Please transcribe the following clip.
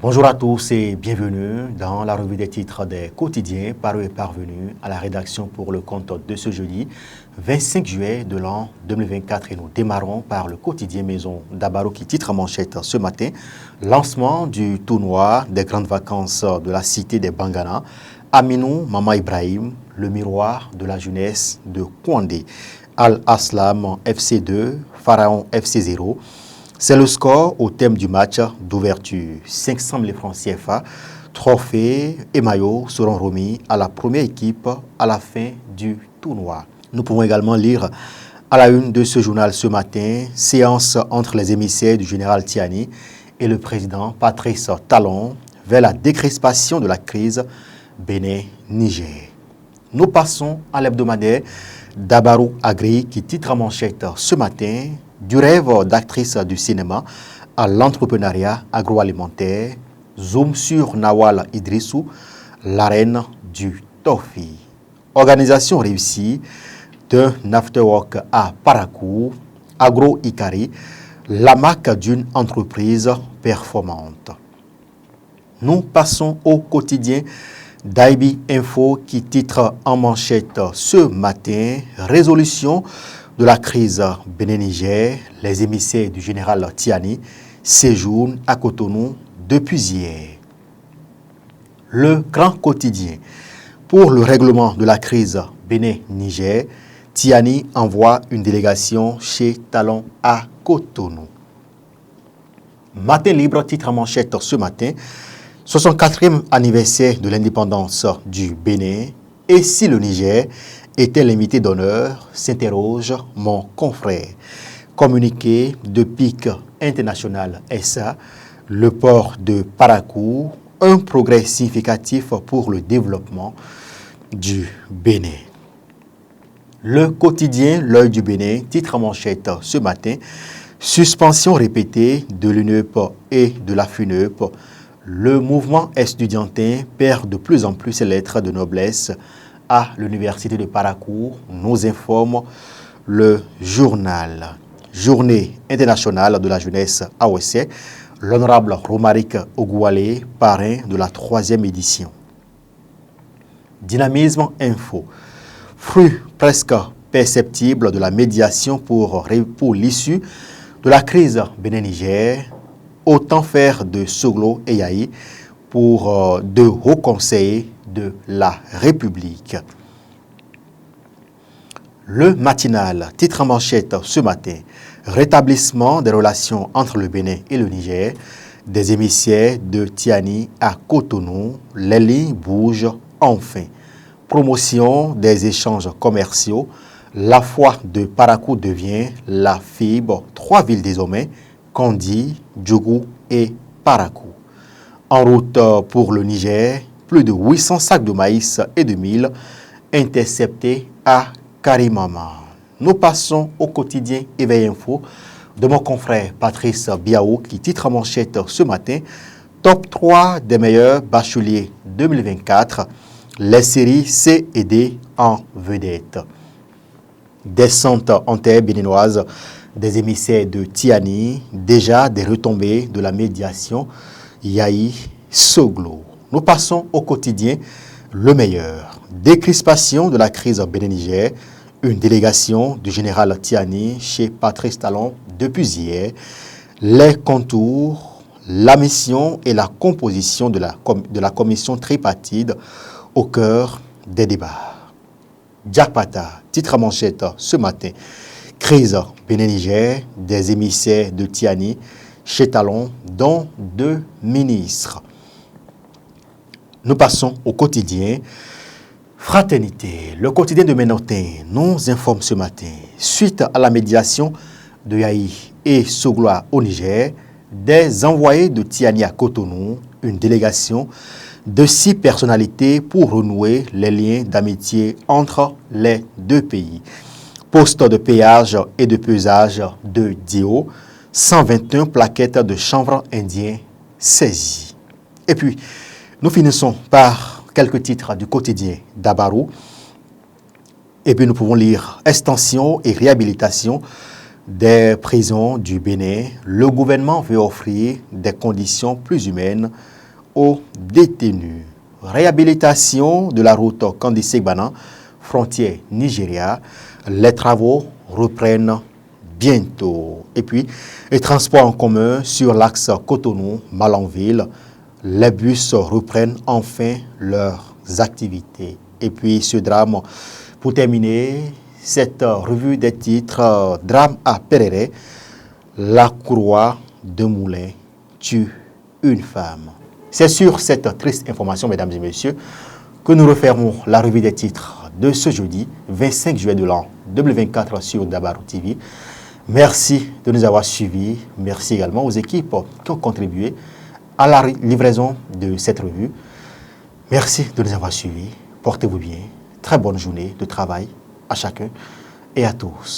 Bonjour à tous et bienvenue dans la revue des titres des quotidiens parus et parvenus à la rédaction pour le compte de ce jeudi 25 juillet de l'an 2024 et nous démarrons par le quotidien Maison Dabarou qui titre en manchette ce matin lancement du tournoi des grandes vacances de la cité des Bangana. Aminou Mama Ibrahim, le miroir de la jeunesse de Kouandé. Al-Aslam FC 2, Pharaon FC 0. C'est le score au thème du match d'ouverture. 500 000 francs CFA, trophées et maillots seront remis à la première équipe à la fin du tournoi. Nous pouvons également lire à la une de ce journal ce matin, séance entre les émissaires du général Tiani et le président Patrice Talon vers la décrispation de la crise Bénin-Niger. Nous passons à l'hebdomadaire Dabarou Agri qui titre en manchette ce matin du rêve d'actrice du cinéma à l'entrepreneuriat agroalimentaire, zoom sur Nawal Idrissou, la reine du Tofi. Organisation réussie d'un afterwork à Parakou, Agro Ikari, la marque d'une entreprise performante. Nous passons au quotidien Daibi Info qui titre en manchette ce matin résolution de la crise Bénin-Niger, les émissaires du général Tiani séjournent à Cotonou depuis hier. Le grand quotidien. Pour le règlement de la crise Bénin-Niger, Tiani envoie une délégation chez Talon à Cotonou. Matin libre titre en manchette ce matin, 64e anniversaire de l'indépendance du Bénin. Et si le Niger était l'invité d'honneur, s'interroge mon confrère. Communiqué de PIC International SA, le port de Parakou, un progrès significatif pour le développement du Bénin. Le quotidien L'Œil du Bénin, titre en manchette ce matin, suspension répétée de l'UNEP et de la FUNEP. Le mouvement estudiantin perd de plus en plus ses lettres de noblesse à l'université de Parakou, nous informe le journal. Journée internationale de la jeunesse AOC, l'honorable Romaric Ogoualé, parrain de la 3e édition. Dynamisme Info, fruit presque perceptible de la médiation pour l'issue de la crise Bénin-Niger, autant faire de Soglo et Yahi pour de hauts conseillers de la République. Le matinal, titre en manchette ce matin, rétablissement des relations entre le Bénin et le Niger, des émissaires de Tiani à Cotonou, les lignes bougent enfin. Promotion des échanges commerciaux, la foi de Parakou devient la fibre, 3 villes désormais, Kondi, Djougou et Parakou. En route pour le Niger, plus de 800 sacs de maïs et de mil interceptés à Karimama. Nous passons au quotidien Éveil Info de mon confrère Patrice Biaou qui titre en manchette ce matin Top 3 des meilleurs bacheliers 2024, les séries C et D en vedette. Descente en terre béninoise des émissaires de Tiani, déjà des retombées de la médiation Yahi Soglo. Nous passons au quotidien Le Meilleur. Décrispation de la crise Bénin-Niger, une délégation du général Tiani chez Patrice Talon depuis hier. Les contours, la mission et la composition de la commission tripartite au cœur des débats. Diakpata, titre à manchette ce matin. Crise Bénin-Niger, des émissaires de Tiani chez Talon, dont 2 ministres. Nous passons au quotidien Fraternité. Le quotidien de Ménotin nous informe ce matin, suite à la médiation de Yahi et Sogloa au Niger, des envoyés de Tiani à Cotonou, une délégation de 6 personnalités pour renouer les liens d'amitié entre les 2 pays. Poste de péage et de pesage de Dio, 121 plaquettes de chanvre indien saisies. Et puis, nous finissons par quelques titres du quotidien Dabarou. Et puis, nous pouvons lire extension et réhabilitation des prisons du Bénin, le gouvernement veut offrir des conditions plus humaines aux détenus. Réhabilitation de la route Kandé-Ségbana, frontière Nigeria. Les travaux reprennent bientôt. Et puis, les transports en commun sur l'axe Cotonou-Malanville. Les bus reprennent enfin leurs activités. Et puis, ce drame, pour terminer, cette revue des titres, drame à Péréré, la courroie de Moulin tue une femme. C'est sur cette triste information, mesdames et messieurs, que nous refermons la revue des titres de ce jeudi 25 juillet de l'an 2024 sur Dabarou TV. Merci de nous avoir suivis. Merci également aux équipes qui ont contribué à la livraison de cette revue. Merci de nous avoir suivis. Portez-vous bien. Très bonne journée de travail à chacun et à tous.